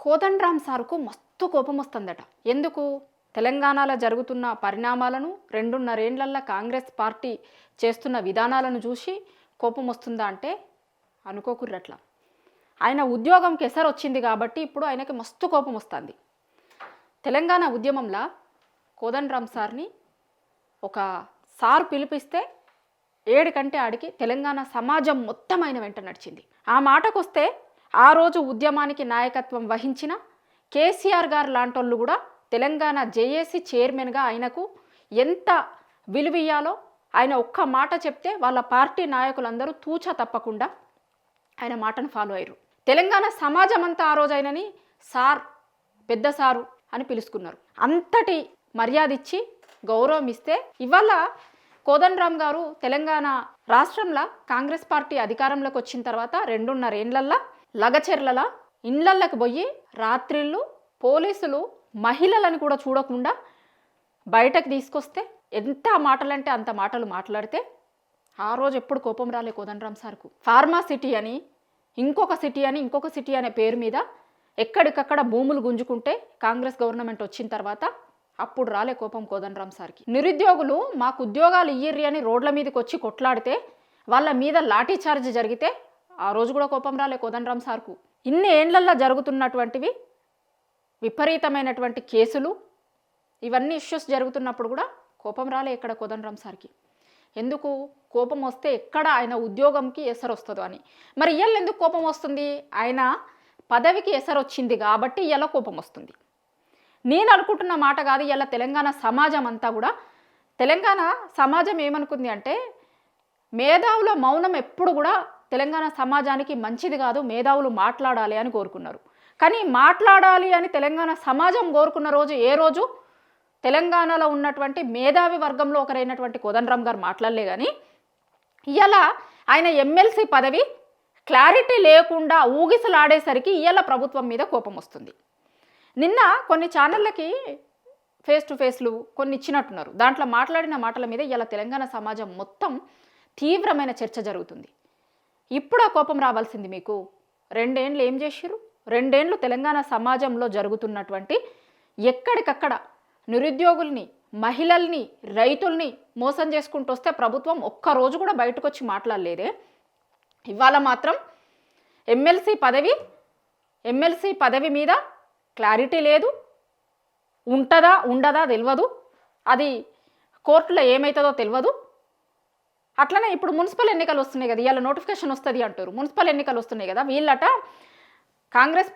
కోదండరామ్ సార్కు మస్తు కోపం వస్తుందట. ఎందుకు? తెలంగాణలో జరుగుతున్న పరిణామాలను, 2.5 ఏళ్లలో కాంగ్రెస్ పార్టీ చేస్తున్న విధానాలను చూసి కోపం వస్తుందా అంటే అనుకోకుర్రట్లా. ఆయన ఉద్యోగంకి ఎసరొచ్చింది కాబట్టి ఇప్పుడు ఆయనకి మస్తు కోపం వస్తుంది. తెలంగాణ ఉద్యమంలో కోదండరామ్ సార్ని ఒక సార్ పిలిపిస్తే 7 కంటే ఆడికి తెలంగాణ సమాజం మొత్తం ఆయన వెంట నడిచింది. ఆ మాటకొస్తే ఆ రోజు ఉద్యమానికి నాయకత్వం వహించిన కేసీఆర్ గారు లాంటోళ్ళు కూడా తెలంగాణ జేఏసీ చైర్మన్గా ఆయనకు ఎంత విలువియ్యాలో ఆయన ఒక్క మాట చెప్తే వాళ్ళ పార్టీ నాయకులందరూ తూచా తప్పకుండా ఆయన మాటను ఫాలో అయ్యారు. తెలంగాణ సమాజం అంతా ఆ రోజు ఆయనని సార్, పెద్ద సారు అని పిలుచుకున్నారు. అంతటి మర్యాద ఇచ్చి గౌరవం ఇస్తే ఇవాళ కోదండరామ్ గారు తెలంగాణ రాష్ట్రంలో కాంగ్రెస్ పార్టీ అధికారంలోకి వచ్చిన తర్వాత 2.5 ఏళ్లలో లగచెర్లల ఇండ్లకి పోయి రాత్రిళ్ళు పోలీసులు మహిళలను కూడా చూడకుండా బయటకు తీసుకొస్తే ఎంత మాటలంటే అంత మాటలు మాట్లాడితే ఆ రోజు ఎప్పుడు కోపం రాలే కోదండరామ్ సార్కు. ఫార్మా సిటీ అని ఇంకొక సిటీ అనే పేరు మీద ఎక్కడికక్కడ భూములు గుంజుకుంటే కాంగ్రెస్ గవర్నమెంట్ వచ్చిన తర్వాత అప్పుడు రాలే కోపం కోదండరామ్ సార్కి. నిరుద్యోగులు మాకు ఉద్యోగాలు ఇయ్యిర్రి అని రోడ్ల మీదకి వచ్చి కొట్లాడితే వాళ్ళ మీద లాఠీ చార్జ్ జరిగితే ఆ రోజు కూడా కోపం రాలే కోదండరామ్ సార్కు. ఇన్ని ఏండ్లల్లో జరుగుతున్నటువంటివి విపరీతమైనటువంటి కేసులు, ఇవన్నీ ఇష్యూస్ జరుగుతున్నప్పుడు కూడా కోపం రాలే ఇక్కడ కోదండరామ్ సార్కి. ఎందుకు? కోపం వస్తే ఎక్కడ ఆయన ఉద్యోగంకి ఎసరు వస్తుందో అని. మరి ఇయ్యాల ఎందుకు కోపం వస్తుంది? ఆయన పదవికి ఎసరు వచ్చింది కాబట్టి ఇలా కోపం వస్తుంది. నేను అనుకుంటున్న మాట కాదు. ఇలా తెలంగాణ సమాజం అంతా కూడా, తెలంగాణ సమాజం ఏమనుకుంది అంటే మేధావుల మౌనం ఎప్పుడు కూడా తెలంగాణ సమాజానికి మంచిది కాదు, మేధావులు మాట్లాడాలి అని కోరుకున్నారు. కానీ మాట్లాడాలి అని తెలంగాణ సమాజం కోరుకున్న రోజు ఏ రోజు తెలంగాణలో ఉన్నటువంటి మేధావి వర్గంలో ఒకరైనటువంటి కోదండరామ్ గారు మాట్లాడలే. కానీ ఇవాళ ఆయన ఎమ్మెల్సీ పదవి క్లారిటీ లేకుండా ఊగిసలాడేసరికి ఇవాళ ప్రభుత్వం మీద కోపం వస్తుంది. నిన్న కొన్ని ఛానళ్ళకి ఫేస్ టు ఫేస్లు కొన్ని ఇచ్చినట్టున్నారు. దాంట్లో మాట్లాడిన మాటల మీద ఇవాళ తెలంగాణ సమాజం మొత్తం తీవ్రమైన చర్చ జరుగుతుంది. ఇప్పుడు ఆ కోపం రావాల్సింది మీకు. 2 ఏళ్ళు ఏం చేసిర్రు? 2 ఏళ్ళు తెలంగాణ సమాజంలో జరుగుతున్నటువంటి ఎక్కడికక్కడ నిరుద్యోగుల్ని, మహిళల్ని, రైతుల్ని మోసం చేసుకుంటూ వస్తే ప్రభుత్వం ఒక్కరోజు కూడా బయటకు వచ్చి మాట్లాడలేదే. ఇవాళ మాత్రం ఎమ్మెల్సీ పదవి మీద క్లారిటీ లేదు, ఉంటుందా ఉండదా తెలియదు, అది కోర్టులో ఏమవుతుందో తెలియదు. అట్లనే ఇప్పుడు మున్సిపల్ ఎన్నికలు వస్తున్నాయి కదా, ఇవాళ నోటిఫికేషన్ వస్తుంది అంటారు. మున్సిపల్ ఎన్నికలు వస్తున్నాయి కదా, వీళ్ళట కాంగ్రెస్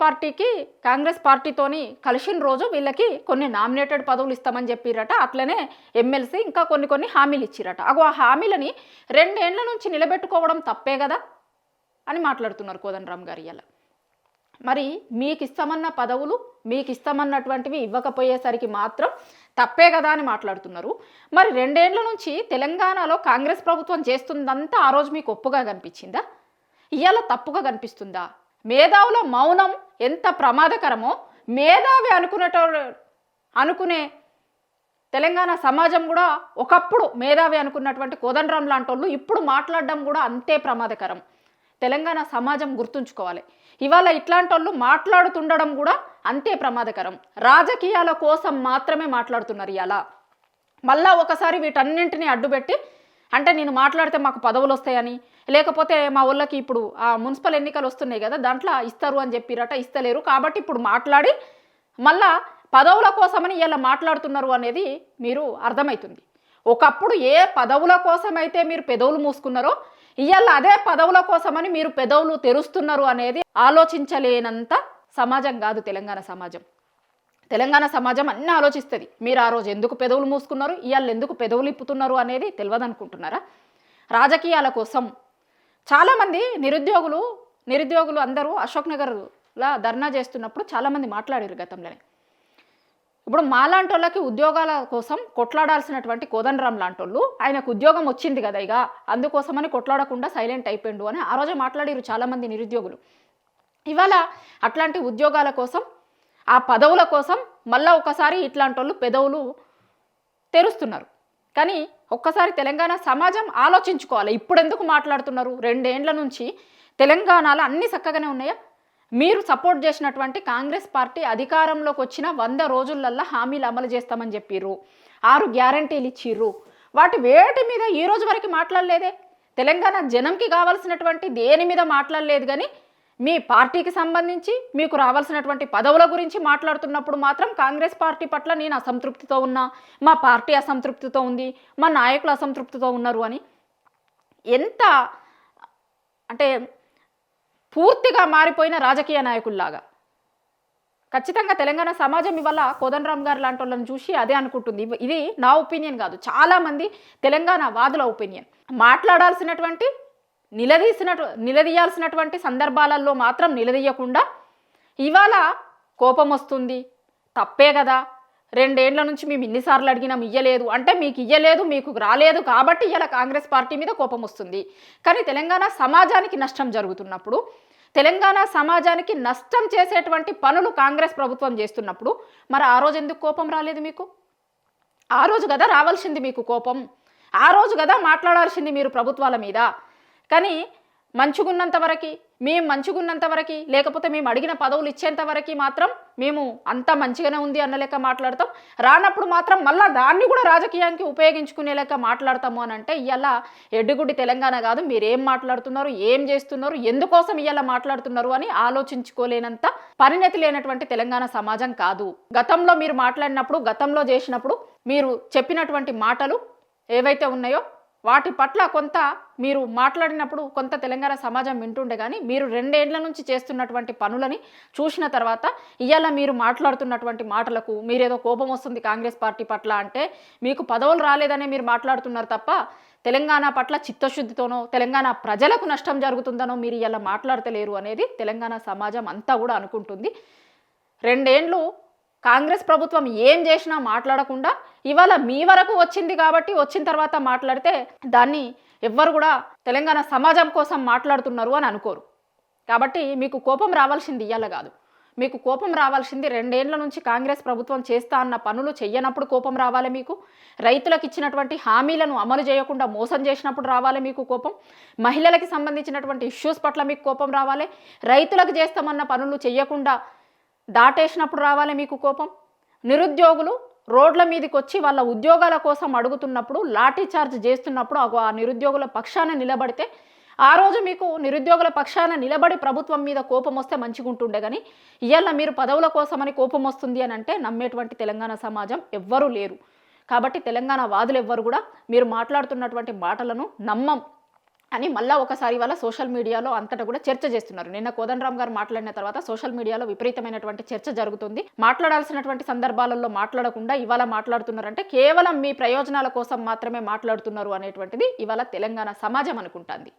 పార్టీతోని కలిసిన రోజు వీళ్ళకి కొన్ని నామినేటెడ్ పదవులు ఇస్తామని చెప్పిరట. అట్లనే ఎమ్మెల్సీ ఇంకా కొన్ని హామీలు ఇచ్చిరట. ఆ హామీలని 2 ఏళ్ల నుంచి నిలబెట్టుకోవడం తప్పే కదా అని మాట్లాడుతున్నారు కోదండరామ్ గారు. ఇవాళ మరి మీకు ఇస్తామన్న పదవులు, మీకు ఇస్తామన్నటువంటివి ఇవ్వకపోయేసరికి మాత్రం తప్పే కదా అని మాట్లాడుతున్నారు. మరి 2 ఏళ్ల నుంచి తెలంగాణలో కాంగ్రెస్ ప్రభుత్వం చేస్తుందంతా ఆ రోజు మీకు ఒప్పుగా కనిపించిందా? ఇవాళ తప్పుగా కనిపిస్తుందా? మేధావుల మౌనం ఎంత ప్రమాదకరమో మేధావి అనుకునే తెలంగాణ సమాజం కూడా ఒకప్పుడు మేధావి అనుకున్నటువంటి కోదండరామ్ లాంటి వాళ్ళు ఇప్పుడు మాట్లాడడం కూడా అంతే ప్రమాదకరం. తెలంగాణ సమాజం గుర్తుంచుకోవాలి. ఇవాళ ఇట్లాంటి వాళ్ళు మాట్లాడుతుండడం కూడా అంతే ప్రమాదకరం. రాజకీయాల కోసం మాత్రమే మాట్లాడుతున్నారు. ఇవాళ మళ్ళా ఒకసారి వీటన్నింటినీ అడ్డుపెట్టి అంటే నేను మాట్లాడితే మాకు పదవులు వస్తాయని, లేకపోతే మా ఊళ్ళకి ఇప్పుడు ఆ మున్సిపల్ ఎన్నికలు వస్తున్నాయి కదా దాంట్లో ఇస్తారు అని చెప్పిరట, ఇస్తలేరు కాబట్టి ఇప్పుడు మాట్లాడి మళ్ళా పదవుల కోసమని ఇలా మాట్లాడుతున్నారు అనేది మీరు అర్థమవుతుంది. ఒకప్పుడు ఏ పదవుల కోసమైతే మీరు పెదవులు మూసుకున్నారో ఇవాళ అదే పదవుల కోసమని మీరు పెదవులు తెరుస్తున్నారు అనేది ఆలోచించలేనంత సమాజం కాదు తెలంగాణ సమాజం. తెలంగాణ సమాజం అన్నీ ఆలోచిస్తుంది. మీరు ఆ రోజు ఎందుకు పెదవులు మూసుకున్నారు, ఇవాళ ఎందుకు పెదవులు ఇప్పుతున్నారు అనేది తెలియదు అనుకుంటున్నారా? రాజకీయాల కోసం చాలామంది నిరుద్యోగులు అందరూ అశోక్ నగర్లో ధర్నా చేస్తున్నప్పుడు చాలామంది మాట్లాడారు గతంలోనే. ఇప్పుడు మాలాంటి వాళ్ళకి ఉద్యోగాల కోసం కొట్లాడాల్సినటువంటి కోదండరామ్ లాంటి వాళ్ళు ఆయనకు ఉద్యోగం వచ్చింది కదా, ఇక అందుకోసమని కొట్లాడకుండా సైలెంట్ అయిపోయిండు అని ఆ రోజే మాట్లాడారు చాలామంది నిరుద్యోగులు. ఇవాళ అట్లాంటి ఉద్యోగాల కోసం, ఆ పదవుల కోసం మళ్ళీ ఒకసారి ఇట్లాంటి వాళ్ళు పెదవులు తెరుస్తున్నారు. కానీ ఒక్కసారి తెలంగాణ సమాజం ఆలోచించుకోవాలి. ఇప్పుడు ఎందుకు మాట్లాడుతున్నారు? 2 ఏళ్ల నుంచి తెలంగాణలో అన్నీ చక్కగానే ఉన్నాయా? మీరు సపోర్ట్ చేసినటువంటి కాంగ్రెస్ పార్టీ అధికారంలోకి వచ్చిన 100 రోజులల్లా హామీలు అమలు చేస్తామని చెప్పిర్రు, 6 గ్యారంటీలు ఇచ్చిర్రు. వాటి వేటి మీద ఈ రోజు వరకు మాట్లాడలేదే. తెలంగాణ జనంకి కావాల్సినటువంటి దేని మీద మాట్లాడలేదు. కానీ మీ పార్టీకి సంబంధించి మీకు రావాల్సినటువంటి పదవుల గురించి మాట్లాడుతున్నప్పుడు మాత్రం కాంగ్రెస్ పార్టీ పట్ల నేను అసంతృప్తితో ఉన్నా, మా పార్టీ అసంతృప్తితో ఉంది, మా నాయకులు అసంతృప్తితో ఉన్నారు అని ఎంత అంటే పూర్తిగా మారిపోయిన రాజకీయ నాయకుల్లాగా. ఖచ్చితంగా తెలంగాణ సమాజం ఇవాళ కోదండరామ్ గారు లాంటి వాళ్ళని చూసి అదే అనుకుంటుంది. ఇది నా ఒపీనియన్ కాదు, చాలామంది తెలంగాణ వాదుల ఒపీనియన్. మాట్లాడాల్సినటువంటి నిలదీయాల్సినటువంటి సందర్భాలలో మాత్రం నిలదీయకుండా ఇవాళ కోపం వస్తుంది, తప్పే కదా, 2 ఏళ్ల నుంచి మేము ఇన్నిసార్లు అడిగినాం ఇయ్యలేదు అంటే మీకు ఇయ్యలేదు, మీకు రాలేదు కాబట్టి ఇలా కాంగ్రెస్ పార్టీ మీద కోపం వస్తుంది. కానీ తెలంగాణ సమాజానికి నష్టం జరుగుతున్నప్పుడు, తెలంగాణ సమాజానికి నష్టం చేసేటువంటి పనులు కాంగ్రెస్ ప్రభుత్వం చేస్తున్నప్పుడు మరి ఆ రోజు ఎందుకు కోపం రాలేదు మీకు? ఆ రోజు కదా రావాల్సింది మీకు కోపం, ఆ రోజు కదా మాట్లాడాల్సింది మీరు ప్రభుత్వాల మీద. కానీ మంచుకున్నంత వరకు, మేము మంచుకున్నంత వరకు, లేకపోతే మేము అడిగిన పదవులు ఇచ్చేంత వరకు మాత్రం మేము అంత మంచిగానే ఉంది అన్న లెక్క మాట్లాడతాం. రానప్పుడు మాత్రం మళ్ళీ దాన్ని కూడా రాజకీయానికి ఉపయోగించుకునే లెక్క మాట్లాడతాము అని అంటే ఇవాళ ఎడ్డుగుడ్డి తెలంగాణ కాదు. మీరు ఏం మాట్లాడుతున్నారు, ఏం చేస్తున్నారు, ఎందుకోసం ఇవాళ మాట్లాడుతున్నారు అని ఆలోచించుకోలేనంత పరిణతి లేనటువంటి తెలంగాణ సమాజం కాదు. గతంలో మీరు మాట్లాడినప్పుడు, గతంలో చేసినప్పుడు మీరు చెప్పినటువంటి మాటలు ఏవైతే ఉన్నాయో వాటి పట్ల కొంత మీరు మాట్లాడినప్పుడు కొంత తెలంగాణ సమాజం వింటుండే. కానీ మీరు 2 ఏళ్ల నుంచి చేస్తున్నటువంటి పనులని చూసిన తర్వాత ఇవాళ మీరు మాట్లాడుతున్నటువంటి మాటలకు మీరేదో కోపం వస్తుంది కాంగ్రెస్ పార్టీ పట్ల అంటే మీకు పదవులు రాలేదనే మీరు మాట్లాడుతున్నారు తప్ప తెలంగాణ పట్ల చిత్తశుద్ధితోనో తెలంగాణ ప్రజలకు నష్టం జరుగుతుందనో మీరు ఇవాళ మాట్లాడతలేరు అనేది తెలంగాణ సమాజం అంతా కూడా అనుకుంటుంది. 2 ఏళ్ళు కాంగ్రెస్ ప్రభుత్వం ఏం చేసినా మాట్లాడకుండా ఇవాళ మీ వరకు వచ్చింది కాబట్టి వచ్చిన తర్వాత మాట్లాడితే దాన్ని ఎవ్వరు కూడా తెలంగాణ సమాజం కోసం మాట్లాడుతున్నారు అని అనుకోరు. కాబట్టి మీకు కోపం రావాల్సింది ఇవాళ కాదు, మీకు కోపం రావాల్సింది 2 ఏళ్ల నుంచి కాంగ్రెస్ ప్రభుత్వం చేస్తా అన్న పనులు చెయ్యనప్పుడు కోపం రావాలి మీకు. రైతులకు ఇచ్చినటువంటి హామీలను అమలు చేయకుండా మోసం చేసినప్పుడు రావాలి మీకు కోపం. మహిళలకు సంబంధించినటువంటి ఇష్యూస్ పట్ల మీకు కోపం రావాలి. రైతులకు చేస్తామన్న పనులు చెయ్యకుండా దాటేసినప్పుడు రావాలి మీకు కోపం. నిరుద్యోగులు రోడ్ల మీదకి వచ్చి వాళ్ళ ఉద్యోగాల కోసం అడుగుతున్నప్పుడు, లాఠీ చార్జ్ చేస్తున్నప్పుడు ఆ నిరుద్యోగుల పక్షాన నిలబడితే ఆ రోజు మీకు నిరుద్యోగుల పక్షాన నిలబడి ప్రభుత్వం మీద కోపం వస్తే మంచిగా ఉంటుండే. కానీ ఇవాళ మీరు పదవుల కోసమని కోపం వస్తుంది అని అంటే నమ్మేటువంటి తెలంగాణ సమాజం ఎవ్వరూ లేరు. కాబట్టి తెలంగాణ వాదులు ఎవ్వరు కూడా మీరు మాట్లాడుతున్నటువంటి మాటలను నమ్మం అని మళ్ళీ ఒకసారి ఇవాళ సోషల్ మీడియాలో అంతటా కూడా చర్చ చేస్తున్నారు. నిన్న కోదండరామ్ గారు మాట్లాడిన తర్వాత సోషల్ మీడియాలో విపరీతమైనటువంటి చర్చ జరుగుతుంది. మాట్లాడాల్సినటువంటి సందర్భాలలో మాట్లాడకుండా ఇవాళ మాట్లాడుతున్నారంటే కేవలం మీ ప్రయోజనాల కోసం మాత్రమే మాట్లాడుతున్నారు అనేటువంటిది ఇవాళ తెలంగాణ సమాజం అనుకుంటుంది.